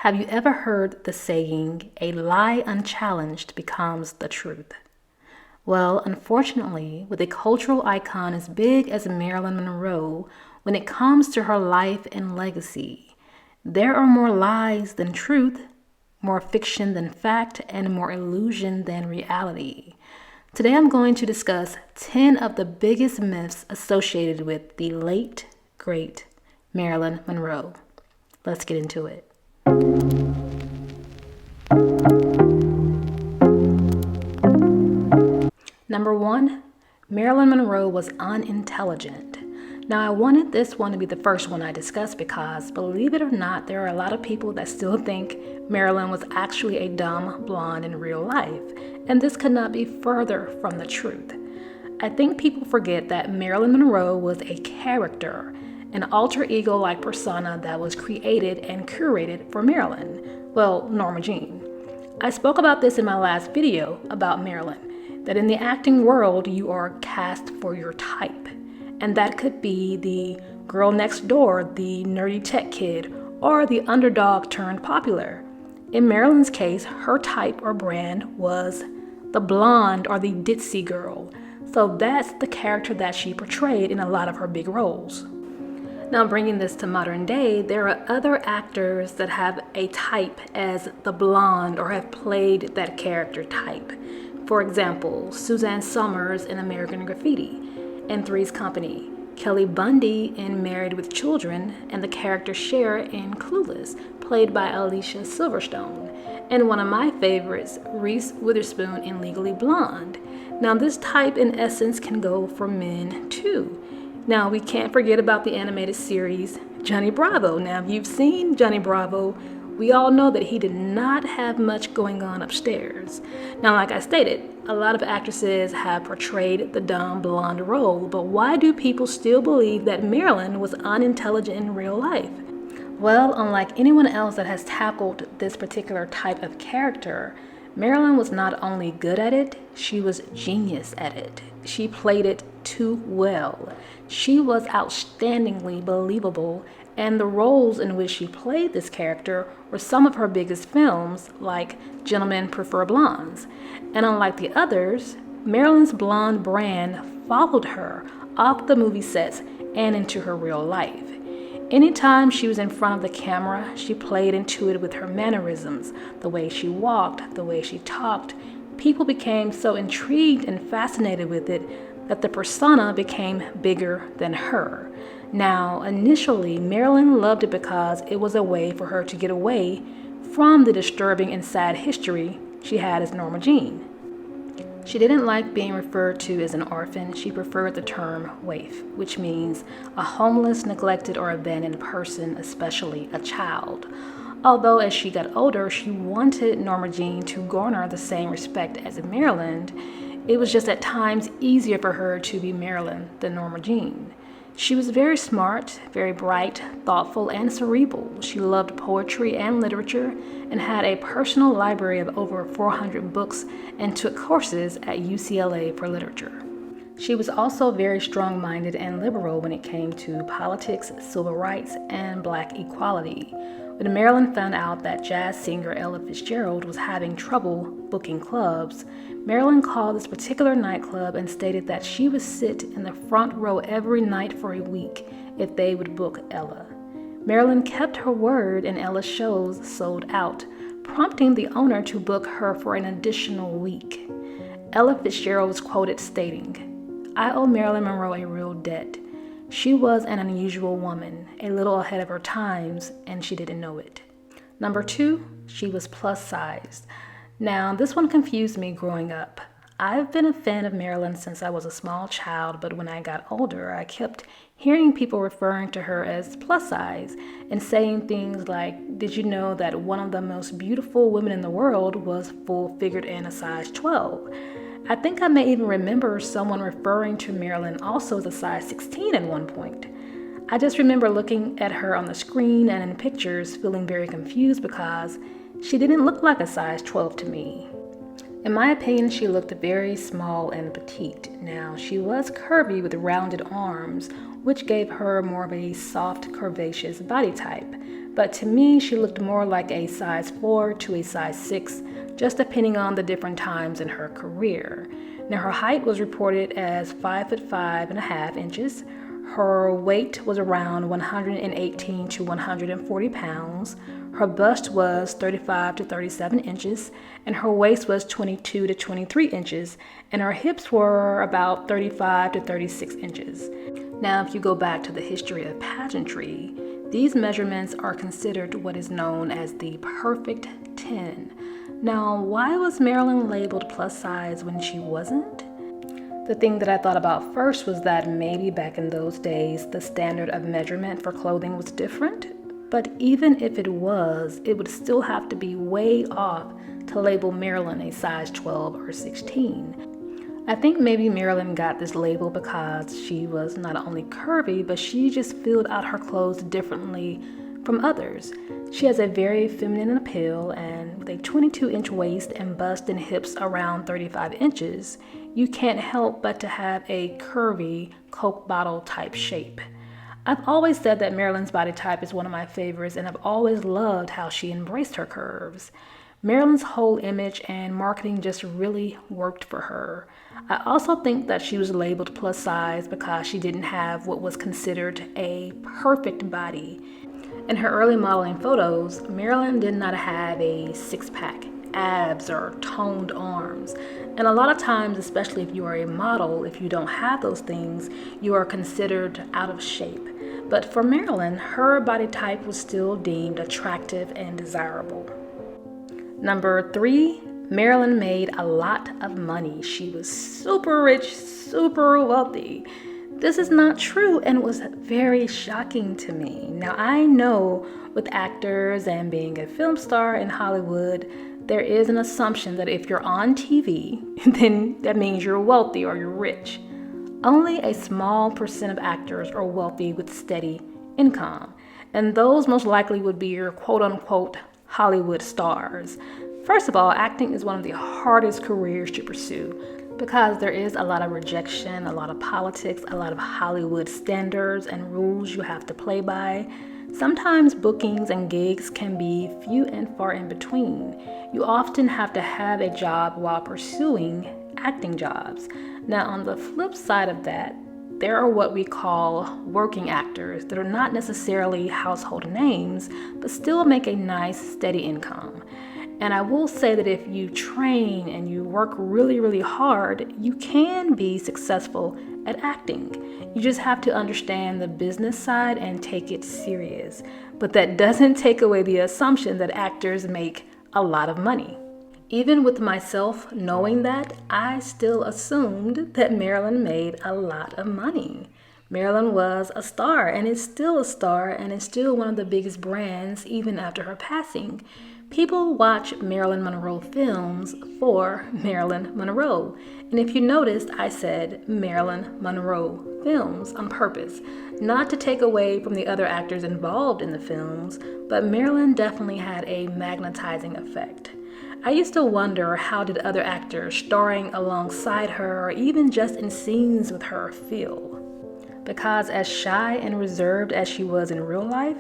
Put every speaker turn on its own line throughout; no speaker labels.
Have you ever heard the saying, a lie unchallenged becomes the truth? Well, unfortunately, with a cultural icon as big as Marilyn Monroe, when it comes to her life and legacy, there are more lies than truth, more fiction than fact, and more illusion than reality. Today I'm going to discuss 10 of the biggest myths associated with the late, great Marilyn Monroe. Let's get into it. Number 1, Marilyn Monroe was unintelligent. Now, I wanted this one to be the first one I discussed because, believe it or not, there are a lot of people that still think Marilyn was actually a dumb blonde in real life, and this could not be further from the truth. I think people forget that Marilyn Monroe was a character, an alter ego-like persona that was created and curated for Marilyn, well, Norma Jean. I spoke about this in my last video about Marilyn, that in the acting world you are cast for your type, and that could be the girl next door, the nerdy tech kid, or the underdog turned popular. In Marilyn's case, her type or brand was the blonde or the ditzy girl, so that's the character that she portrayed in a lot of her big roles. Now, bringing this to modern day, there are other actors that have a type as the blonde or have played that character type. For example, Suzanne Summers in American Graffiti, in Three's Company, Kelly Bundy in Married with Children, and the character Cher in Clueless, played by Alicia Silverstone, and one of my favorites, Reese Witherspoon in Legally Blonde. Now, this type in essence can go for men too. Now, we can't forget about the animated series Johnny Bravo. Now, if you've seen Johnny Bravo, we all know that he did not have much going on upstairs. Now, like I stated, a lot of actresses have portrayed the dumb blonde role, but why do people still believe that Marilyn was unintelligent in real life? Well, unlike anyone else that has tackled this particular type of character, Marilyn was not only good at it, she was genius at it. She played it too well. She was outstandingly believable, and the roles in which she played this character were some of her biggest films, like Gentlemen Prefer Blondes. And unlike the others, Marilyn's blonde brand followed her off the movie sets and into her real life. Anytime she was in front of the camera, she played into it with her mannerisms, the way she walked, the way she talked. People became so intrigued and fascinated with it that the persona became bigger than her. Now, initially, Marilyn loved it because it was a way for her to get away from the disturbing and sad history she had as Norma Jean. She didn't like being referred to as an orphan. She preferred the term waif, which means a homeless, neglected, or abandoned person, especially a child. Although as she got older, she wanted Norma Jean to garner the same respect as Marilyn, it was just at times easier for her to be Marilyn than Norma Jean. She was very smart, very bright, thoughtful, and cerebral. She loved poetry and literature and had a personal library of over 400 books and took courses at UCLA for literature. She was also very strong-minded and liberal when it came to politics, civil rights, and Black equality. When Marilyn found out that jazz singer Ella Fitzgerald was having trouble booking clubs, Marilyn called this particular nightclub and stated that she would sit in the front row every night for a week if they would book Ella. Marilyn kept her word and Ella's shows sold out, prompting the owner to book her for an additional week. Ella Fitzgerald was quoted stating, "I owe Marilyn Monroe a real debt. She was an unusual woman, a little ahead of her times, and she didn't know it." Number 2, she was plus sized. Now, this one confused me growing up. I've been a fan of Marilyn since I was a small child, but when I got older, I kept hearing people referring to her as plus size and saying things like, "Did you know that one of the most beautiful women in the world was full-figured and a size 12? I think I may even remember someone referring to Marilyn also as a size 16 at one point. I just remember looking at her on the screen and in pictures feeling very confused because she didn't look like a size 12 to me. In my opinion, she looked very small and petite. Now, she was curvy with rounded arms, which gave her more of a soft, curvaceous body type. but to me, she looked more like a size 4 to a size 6, just depending on the different times in her career. Now, her height was reported as 5'5.5" Her weight was around 118 to 140 pounds. Her bust was 35 to 37 inches, and her waist was 22 to 23 inches, and her hips were about 35 to 36 inches. Now, if you go back to the history of pageantry, these measurements are considered what is known as the perfect 10. Now, why was Marilyn labeled plus size when she wasn't? The thing that I thought about first was that maybe back in those days, the standard of measurement for clothing was different. But even if it was, it would still have to be way off to label Marilyn a size 12 or 16. I think maybe Marilyn got this label because she was not only curvy, but she just filled out her clothes differently from others. She has a very feminine appeal, and with a 22-inch waist and bust and hips around 35 inches, you can't help but to have a curvy Coke bottle type shape. I've always said that Marilyn's body type is one of my favorites, and I've always loved how she embraced her curves. Marilyn's whole image and marketing just really worked for her. I also think that she was labeled plus size because she didn't have what was considered a perfect body. In her early modeling photos, Marilyn did not have a six-pack, abs, or toned arms. And a lot of times, especially if you are a model, if you don't have those things, you are considered out of shape. But for Marilyn, her body type was still deemed attractive and desirable. Number 3, Marilyn made a lot of money. She was super rich, super wealthy. This is not true and was very shocking to me. Now, I know with actors and being a film star in Hollywood, there is an assumption that if you're on TV, then that means you're wealthy or you're rich. Only a small percent of actors are wealthy with steady income, and those most likely would be your quote-unquote Hollywood stars. First of all, acting is one of the hardest careers to pursue because there is a lot of rejection, a lot of politics, a lot of Hollywood standards and rules you have to play by. Sometimes bookings and gigs can be few and far in between. You often have to have a job while pursuing acting jobs. Now, on the flip side of that, there are what we call working actors that are not necessarily household names, but still make a nice, steady income. And I will say that if you train and you work really, really hard, you can be successful at acting. You just have to understand the business side and take it serious. But that doesn't take away the assumption that actors make a lot of money. Even with myself knowing that, I still assumed that Marilyn made a lot of money. Marilyn was a star and is still a star and is still one of the biggest brands even after her passing. People watch Marilyn Monroe films for Marilyn Monroe. And if you noticed, I said Marilyn Monroe films on purpose, not to take away from the other actors involved in the films, but Marilyn definitely had a magnetizing effect. I used to wonder, how did other actors starring alongside her or even just in scenes with her feel? Because as shy and reserved as she was in real life,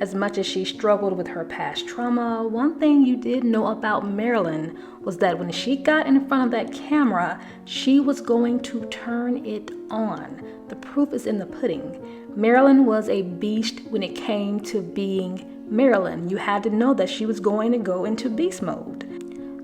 as much as she struggled with her past trauma, one thing you did know about Marilyn was that when she got in front of that camera, she was going to turn it on. The proof is in the pudding. Marilyn was a beast when it came to being Marilyn. You had to know that she was going to go into beast mode.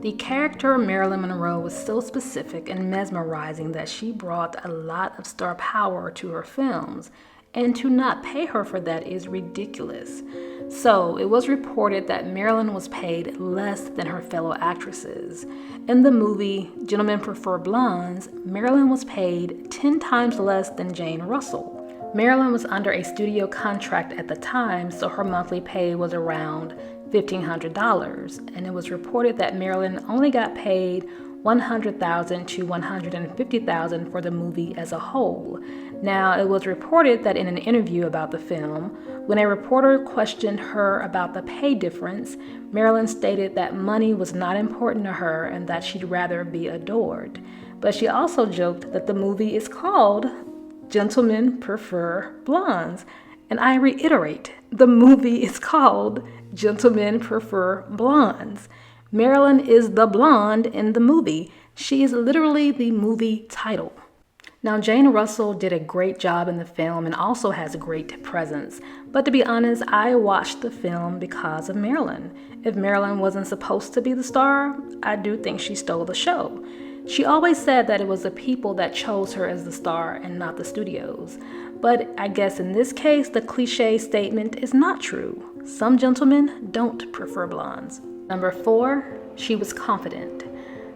The character Marilyn Monroe was so specific and mesmerizing that she brought a lot of star power to her films, and to not pay her for that is ridiculous. So it was reported that Marilyn was paid less than her fellow actresses. In the movie Gentlemen Prefer Blondes, Marilyn was paid 10 times less than Jane Russell. Marilyn was under a studio contract at the time, so her monthly pay was around $1,500, and it was reported that Marilyn only got paid $100,000 to $150,000 for the movie as a whole. Now, it was reported that in an interview about the film, when a reporter questioned her about the pay difference, Marilyn stated that money was not important to her and that she'd rather be adored. But she also joked that the movie is called Gentlemen Prefer Blondes, And I reiterate, the movie is called Gentlemen Prefer Blondes. Marilyn is the blonde in the movie. She is literally the movie title. Now, Jane Russell did a great job in the film and also has a great presence. But to be honest, I watched the film because of Marilyn. If Marilyn wasn't supposed to be the star, I do think she stole the show. She always said that it was the people that chose her as the star and not the studios. But I guess in this case, the cliche statement is not true. Some gentlemen don't prefer blondes. Number 4, she was confident.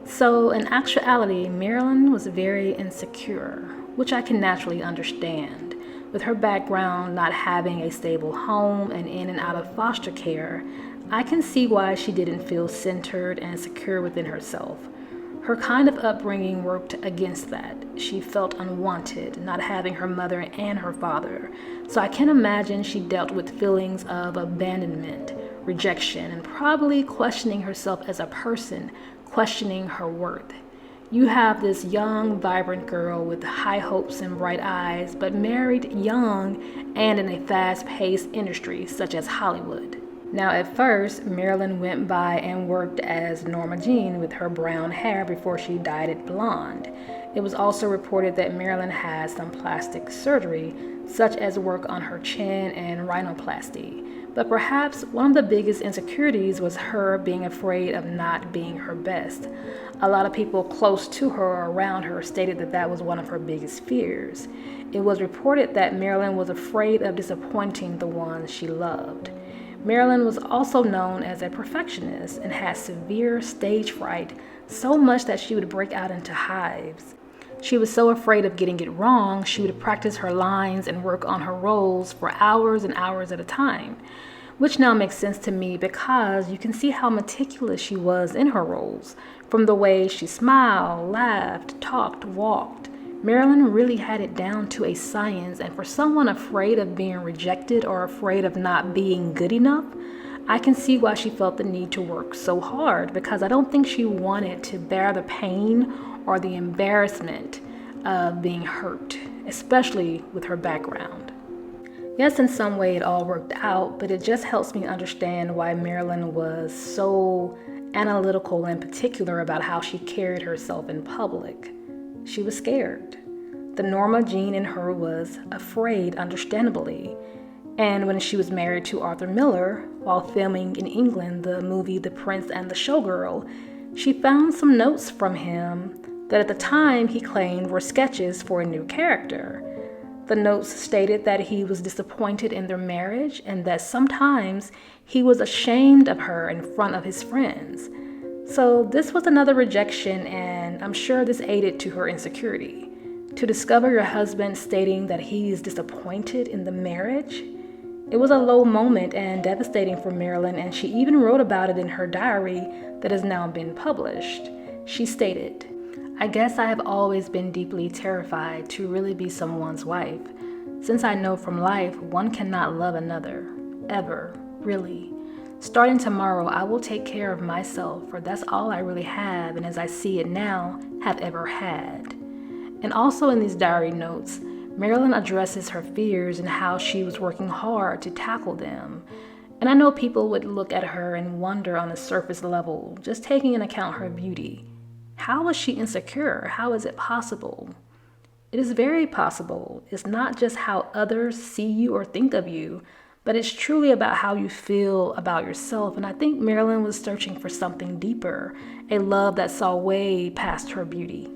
So in actuality, Marilyn was very insecure, which I can naturally understand. With her background not having a stable home and in and out of foster care, I can see why she didn't feel centered and secure within herself. Her kind of upbringing worked against that. She felt unwanted, not having her mother and her father. So I can imagine she dealt with feelings of abandonment, rejection, and probably questioning herself as a person, questioning her worth. You have this young, vibrant girl with high hopes and bright eyes, but married young and in a fast-paced industry such as Hollywood. Now, at first, Marilyn went by and worked as Norma Jean with her brown hair before she dyed it blonde. It was also reported that Marilyn had some plastic surgery, such as work on her chin and rhinoplasty. But perhaps one of the biggest insecurities was her being afraid of not being her best. A lot of people close to her or around her stated that that was one of her biggest fears. It was reported that Marilyn was afraid of disappointing the ones she loved. Marilyn was also known as a perfectionist and had severe stage fright, so much that she would break out into hives. She was so afraid of getting it wrong, she would practice her lines and work on her roles for hours and hours at a time, which now makes sense to me because you can see how meticulous she was in her roles, from the way she smiled, laughed, talked, walked. Marilyn really had it down to a science, and for someone afraid of being rejected or afraid of not being good enough, I can see why she felt the need to work so hard, because I don't think she wanted to bear the pain or the embarrassment of being hurt, especially with her background. Yes, in some way it all worked out, but it just helps me understand why Marilyn was so analytical and particular about how she carried herself in public. She was scared. The Norma Jean in her was afraid, understandably. And when she was married to Arthur Miller, while filming in England the movie The Prince and the Showgirl, she found some notes from him that at the time he claimed were sketches for a new character. The notes stated that he was disappointed in their marriage and that sometimes he was ashamed of her in front of his friends. So this was another rejection, and I'm sure this aided to her insecurity. To discover your husband stating that he is disappointed in the marriage, it was a low moment and devastating for Marilyn, and she even wrote about it in her diary that has now been published. She stated, "I guess I have always been deeply terrified to really be someone's wife, since I know from life one cannot love another, ever, really. Starting tomorrow, I will take care of myself, for that's all I really have, and as I see it now, have ever had." And also in these diary notes, Marilyn addresses her fears and how she was working hard to tackle them. And I know people would look at her and wonder on a surface level, just taking into account her beauty. How is she insecure? How is it possible? It is very possible. It's not just how others see you or think of you, but it's truly about how you feel about yourself. And I think Marilyn was searching for something deeper, a love that saw way past her beauty.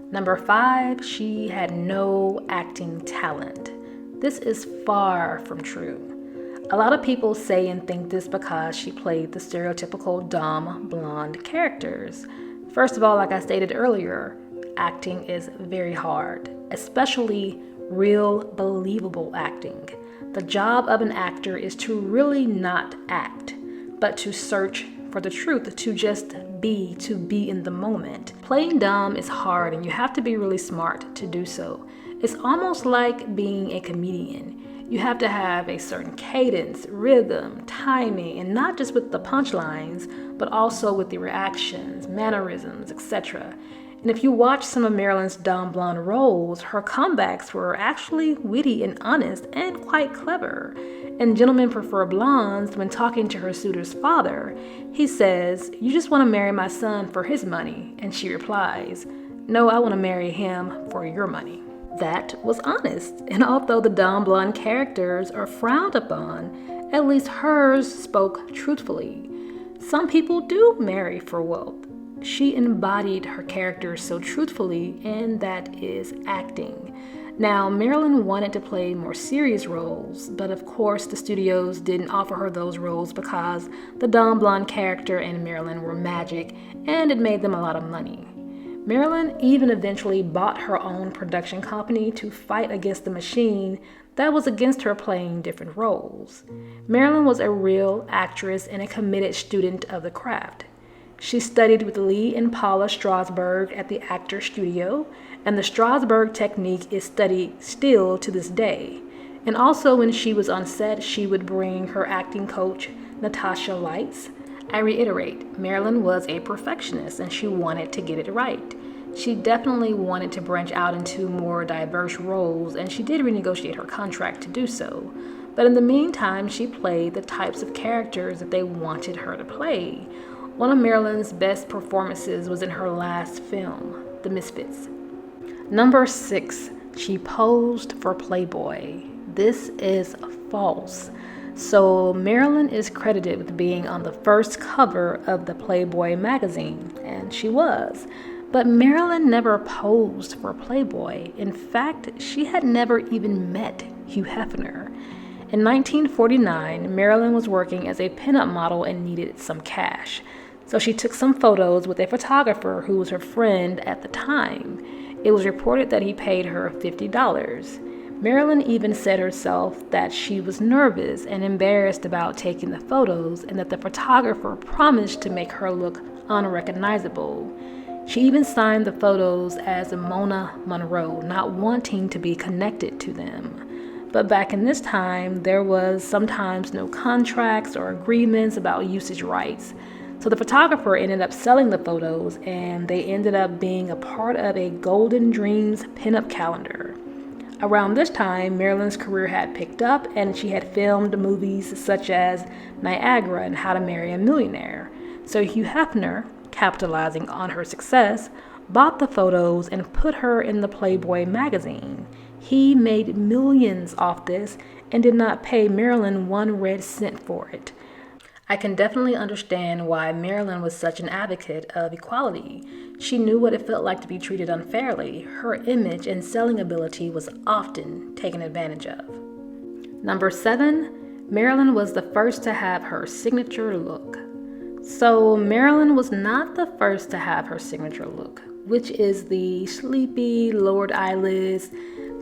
Number 5, she had no acting talent. This is far from true. A lot of people say and think this because she played the stereotypical dumb blonde characters. First of all, like I stated earlier, acting is very hard, especially real, believable acting. The job of an actor is to really not act, but to search for the truth, to just be, to be in the moment. Playing dumb is hard, and you have to be really smart to do so. It's almost like being a comedian. You have to have a certain cadence, rhythm, timing, and not just with the punchlines, but also with the reactions, mannerisms, etc. And And if you watch some of Marilyn's dumb blonde roles, her comebacks were actually witty and honest and quite clever. In Gentlemen Prefer Blondes, when talking to her suitor's father, he says, "You just want to marry my son for his money." And she replies, "No, I want to marry him for your money." That was honest. And although the dumb blonde characters are frowned upon, at least hers spoke truthfully. Some people do marry for wealth. She embodied her characters so truthfully, and that is acting. Now, Marilyn wanted to play more serious roles, but of course the studios didn't offer her those roles because the dumb blonde character and Marilyn were magic, and it made them a lot of money. Marilyn even eventually bought her own production company to fight against the machine that was against her playing different roles. Marilyn was a real actress and a committed student of the craft. She studied with Lee and Paula Strasberg at the Actors Studio, and the Strasberg technique is studied still to this day. And also when she was on set, she would bring her acting coach, Natasha Lights. I reiterate, Marilyn was a perfectionist and she wanted to get it right. She definitely wanted to branch out into more diverse roles, and she did renegotiate her contract to do so. But in the meantime, she played the types of characters that they wanted her to play. One of Marilyn's best performances was in her last film, The Misfits. Number 6, she posed for Playboy. This is false. So Marilyn is credited with being on the first cover of the Playboy magazine, and she was. But Marilyn never posed for Playboy. In fact, she had never even met Hugh Hefner. In 1949, Marilyn was working as a pinup model and needed some cash. So she took some photos with a photographer who was her friend at the time. It was reported that he paid her $50. Marilyn even said herself that she was nervous and embarrassed about taking the photos, and that the photographer promised to make her look unrecognizable. She even signed the photos as Mona Monroe, not wanting to be connected to them. But back in this time, there was sometimes no contracts or agreements about usage rights. So the photographer ended up selling the photos, and they ended up being a part of a Golden Dreams pinup calendar. Around this time, Marilyn's career had picked up, and she had filmed movies such as Niagara and How to Marry a Millionaire. So Hugh Hefner, capitalizing on her success, bought the photos and put her in the Playboy magazine. He made millions off this and did not pay Marilyn 1 red cent for it. I can definitely understand why Marilyn was such an advocate of equality. She knew what it felt like to be treated unfairly. Her image and selling ability was often taken advantage of. Number 7, Marilyn was the first to have her signature look. So Marilyn was not the first to have her signature look, which is the sleepy lowered eyelids,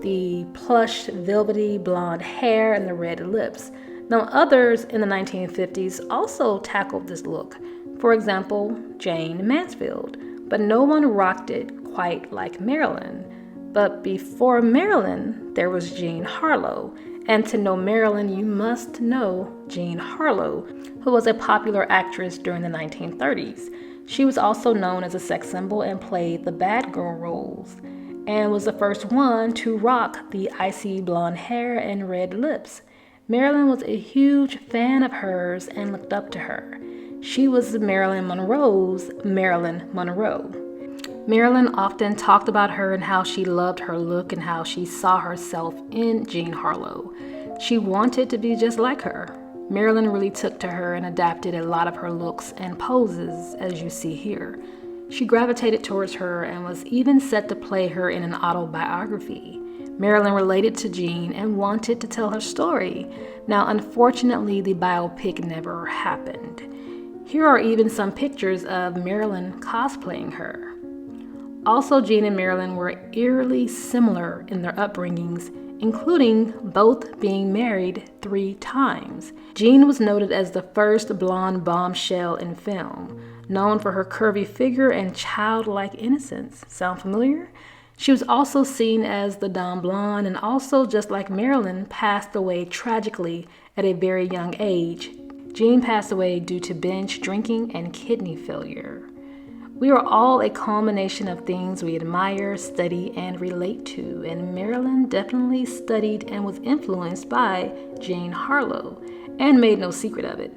the plush velvety blonde hair, and the red lips. Now, others in the 1950s also tackled this look. For example, Jane Mansfield, but no one rocked it quite like Marilyn. But before Marilyn, there was Jean Harlow. And to know Marilyn, you must know Jean Harlow, who was a popular actress during the 1930s. She was also known as a sex symbol and played the bad girl roles, and was the first one to rock the icy blonde hair and red lips. Marilyn was a huge fan of hers and looked up to her. She was Marilyn Monroe's Marilyn Monroe. Marilyn often talked about her and how she loved her look and how she saw herself in Jean Harlow. She wanted to be just like her. Marilyn really took to her and adapted a lot of her looks and poses, as you see here. She gravitated towards her and was even set to play her in an autobiography. Marilyn related to Jean and wanted to tell her story. Now, unfortunately, the biopic never happened. Here are even some pictures of Marilyn cosplaying her. Also, Jean and Marilyn were eerily similar in their upbringings, including both being married 3 times. Jean was noted as the first blonde bombshell in film, known for her curvy figure and childlike innocence. Sound familiar? She was also seen as the dumb blonde, and also, just like Marilyn, passed away tragically at a very young age. Jean passed away due to binge drinking and kidney failure. We are all a culmination of things we admire, study, and relate to, and Marilyn definitely studied and was influenced by Jane Harlow, and made no secret of it.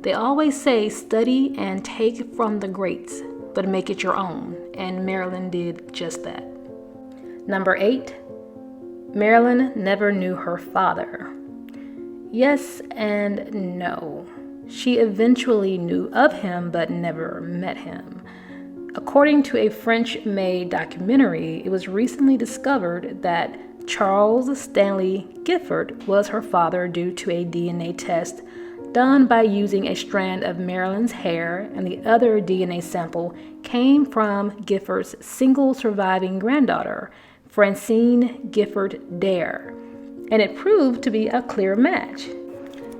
They always say study and take from the greats, but make it your own, and Marilyn did just that. Number 8, Marilyn never knew her father. Yes and no. She eventually knew of him, but never met him. According to a French-made documentary, it was recently discovered that Charles Stanley Gifford was her father due to a DNA test done by using a strand of Marilyn's hair, and the other DNA sample came from Gifford's single surviving granddaughter, Francine Gifford Dare, and it proved to be a clear match.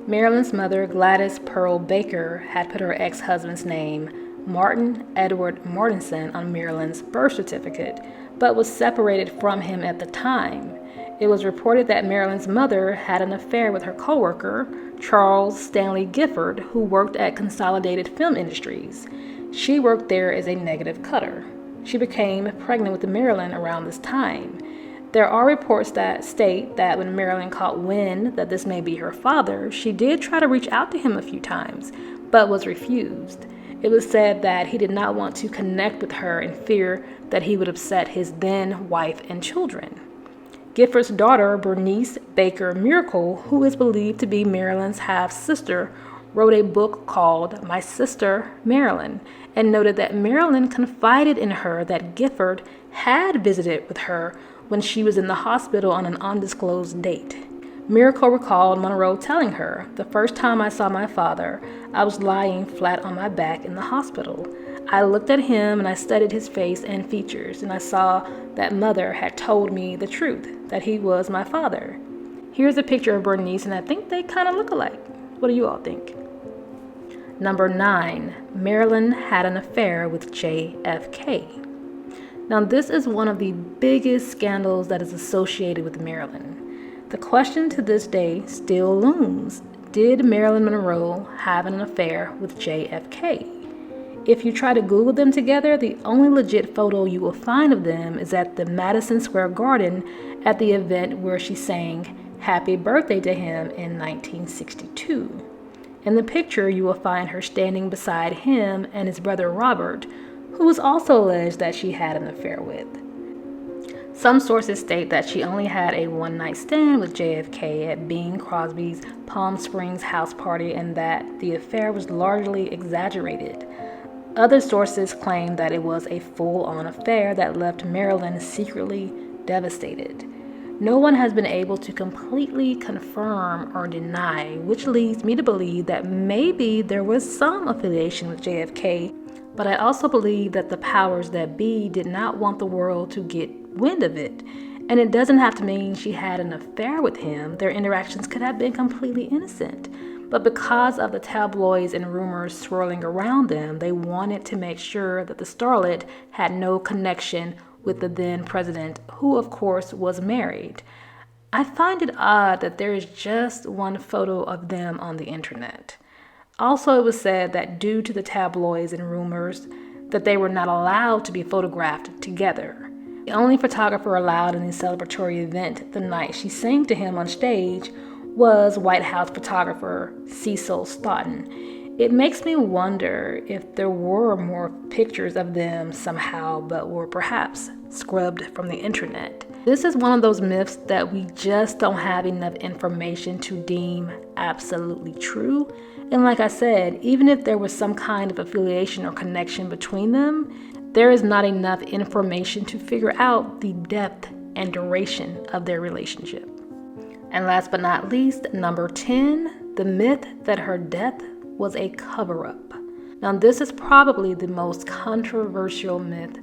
Marilyn's mother, Gladys Pearl Baker, had put her ex-husband's name, Martin Edward Mortensen, on Marilyn's birth certificate, but was separated from him at the time. It was reported that Marilyn's mother had an affair with her co-worker, Charles Stanley Gifford, who worked at Consolidated Film Industries. She worked there as a negative cutter. She became pregnant with Marilyn around this time. There are reports that state that when Marilyn caught wind that this may be her father, she did try to reach out to him a few times, but was refused. It was said that he did not want to connect with her in fear that he would upset his then wife and children. Gifford's daughter, Bernice Baker Miracle, who is believed to be Marilyn's half-sister, wrote a book called My Sister Marilyn, and noted that Marilyn confided in her that Gifford had visited with her when she was in the hospital on an undisclosed date. Miracle recalled Monroe telling her, "The first time I saw my father, I was lying flat on my back in the hospital. I looked at him and I studied his face and features, and I saw that mother had told me the truth, that he was my father." Here's a picture of Bernice, and I think they kind of look alike. What do you all think? Number 9, Marilyn had an affair with JFK. Now, this is one of the biggest scandals that is associated with Marilyn. The question to this day still looms: did Marilyn Monroe have an affair with JFK? If you try to Google them together, the only legit photo you will find of them is at the Madison Square Garden at the event where she sang "Happy Birthday" to him in 1962. In the picture, you will find her standing beside him and his brother Robert, who was also alleged that she had an affair with. Some sources state that she only had a one-night stand with JFK at Bing Crosby's Palm Springs house party, and that the affair was largely exaggerated. Other sources claim that it was a full-on affair that left Marilyn secretly devastated. No one has been able to completely confirm or deny, which leads me to believe that maybe there was some affiliation with JFK, but I also believe that the powers that be did not want the world to get wind of it. And it doesn't have to mean she had an affair with him. Their interactions could have been completely innocent. But because of the tabloids and rumors swirling around them, they wanted to make sure that the starlet had no connection with the then president, who of course was married. I find it odd that there is just one photo of them on the internet. Also, it was said that due to the tabloids and rumors, that they were not allowed to be photographed together. The only photographer allowed in the celebratory event the night she sang to him on stage was White House photographer Cecil Stoughton. It makes me wonder if there were more pictures of them somehow, but were perhaps scrubbed from the internet. This is one of those myths that we just don't have enough information to deem absolutely true. And like I said, even if there was some kind of affiliation or connection between them, there is not enough information to figure out the depth and duration of their relationship. And last but not least, number 10, the myth that her death was a cover-up. Now, this is probably the most controversial myth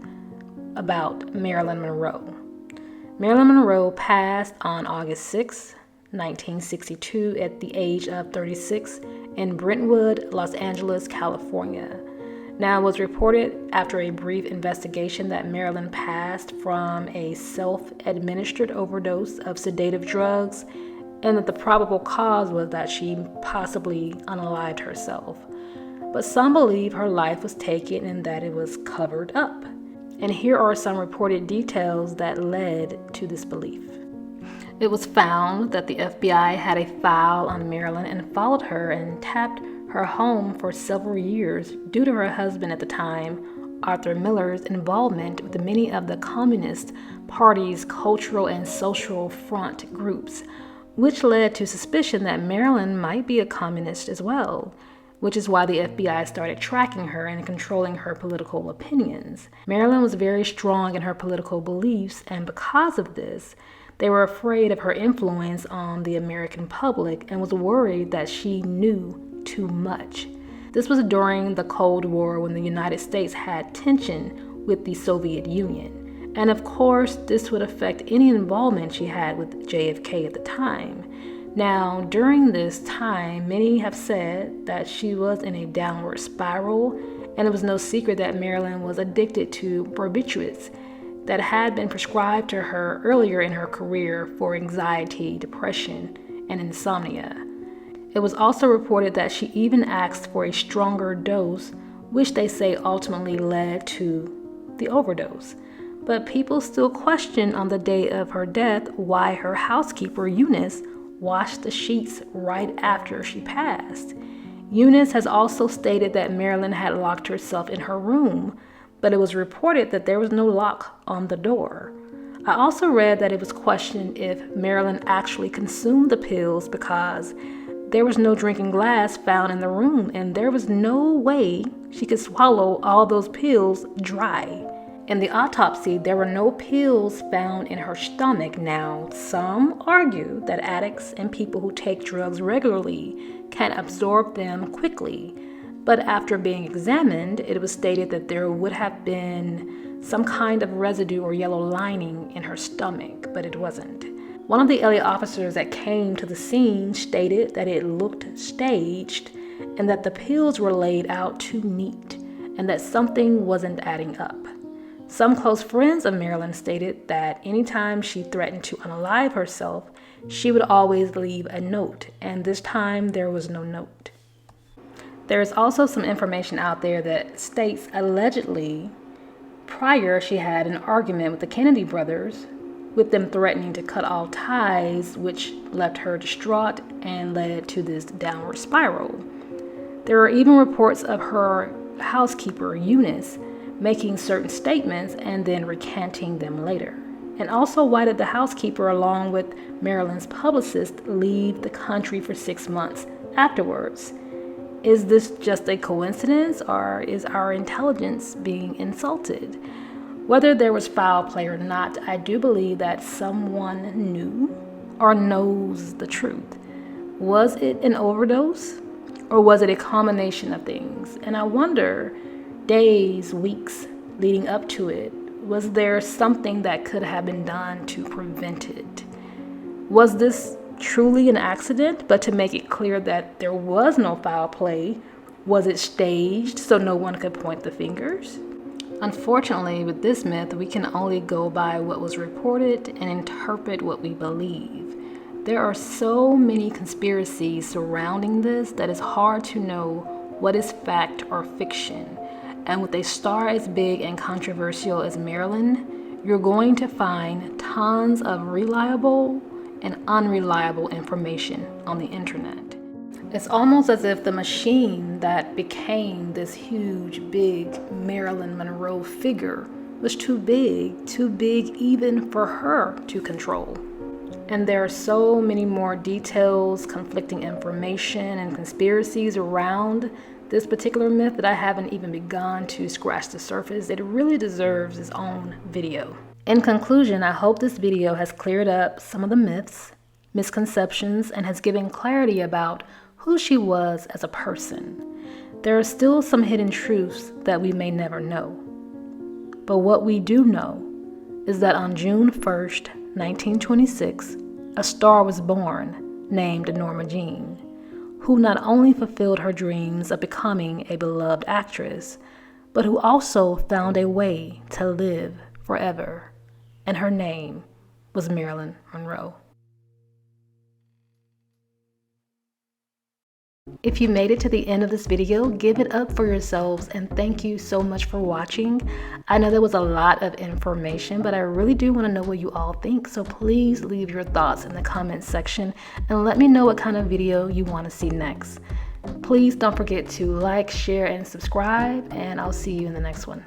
about Marilyn Monroe. Marilyn Monroe passed on August 6, 1962 at the age of 36 in Brentwood, Los Angeles, California. Now, it was reported after a brief investigation that Marilyn passed from a self-administered overdose of sedative drugs, and that the probable cause was that she possibly unalived herself. but some believe her life was taken and that it was covered up. And here are some reported details that led to this belief. It was found that the FBI had a file on Marilyn and followed her and tapped her home for several years due to her husband at the time, Arthur Miller's involvement with many of the Communist Party's cultural and social front groups, which led to suspicion that Marilyn might be a communist as well, which is why the FBI started tracking her and controlling her political opinions. Marilyn was very strong in her political beliefs, and because of this, they were afraid of her influence on the American public and was worried that she knew too much. This was during the Cold War when the United States had tension with the Soviet Union. And of course, this would affect any involvement she had with JFK at the time. Now, during this time, many have said that she was in a downward spiral, and it was no secret that Marilyn was addicted to barbiturates that had been prescribed to her earlier in her career for anxiety, depression, and insomnia. It was also reported that she even asked for a stronger dose, which they say ultimately led to the overdose. But people still question on the day of her death why her housekeeper, Eunice, washed the sheets right after she passed. Eunice has also stated that Marilyn had locked herself in her room, but it was reported that there was no lock on the door. I also read that it was questioned if Marilyn actually consumed the pills because there was no drinking glass found in the room, and there was no way she could swallow all those pills dry. In the autopsy, there were no pills found in her stomach. Now, some argue that addicts and people who take drugs regularly can absorb them quickly, but after being examined, it was stated that there would have been some kind of residue or yellow lining in her stomach, but it wasn't. One of the LA officers that came to the scene stated that it looked staged and that the pills were laid out too neat and that something wasn't adding up. Some close friends of Marilyn stated that anytime she threatened to unalive herself, she would always leave a note, and this time there was no note. There is also some information out there that states allegedly prior she had an argument with the Kennedy brothers, with them threatening to cut all ties, which left her distraught and led to this downward spiral. There are even reports of her housekeeper, Eunice, making certain statements and then recanting them later. And also, why did the housekeeper, along with Marilyn's publicist, leave the country for 6 months afterwards? Is this just a coincidence, or is our intelligence being insulted? Whether there was foul play or not, I do believe that someone knew or knows the truth. Was it an overdose, or was it a combination of things? And I wonder, days, weeks leading up to it, was there something that could have been done to prevent it? Was this truly an accident? But to make it clear that there was no foul play, was it staged so no one could point the fingers? Unfortunately, with this myth, we can only go by what was reported and interpret what we believe. There are so many conspiracies surrounding this that it's hard to know what is fact or fiction. And with a star as big and controversial as Marilyn, you're going to find tons of reliable and unreliable information on the internet. It's almost as if the machine that became this huge, big Marilyn Monroe figure was too big even for her to control. And there are so many more details, conflicting information, and conspiracies around this particular myth that I haven't even begun to scratch the surface. It really deserves its own video. In conclusion, I hope this video has cleared up some of the myths, misconceptions, and has given clarity about who she was as a person. There are still some hidden truths that we may never know. But what we do know is that on June 1st, 1926, a star was born named Norma Jean, who not only fulfilled her dreams of becoming a beloved actress, but who also found a way to live forever. And her name was Marilyn Monroe. If you made it to the end of this video, give it up for yourselves and thank you so much for watching. I know there was a lot of information, but I really do want to know what you all think. So please leave your thoughts in the comments section and let me know what kind of video you want to see next. Please don't forget to like, share, and subscribe, and I'll see you in the next one.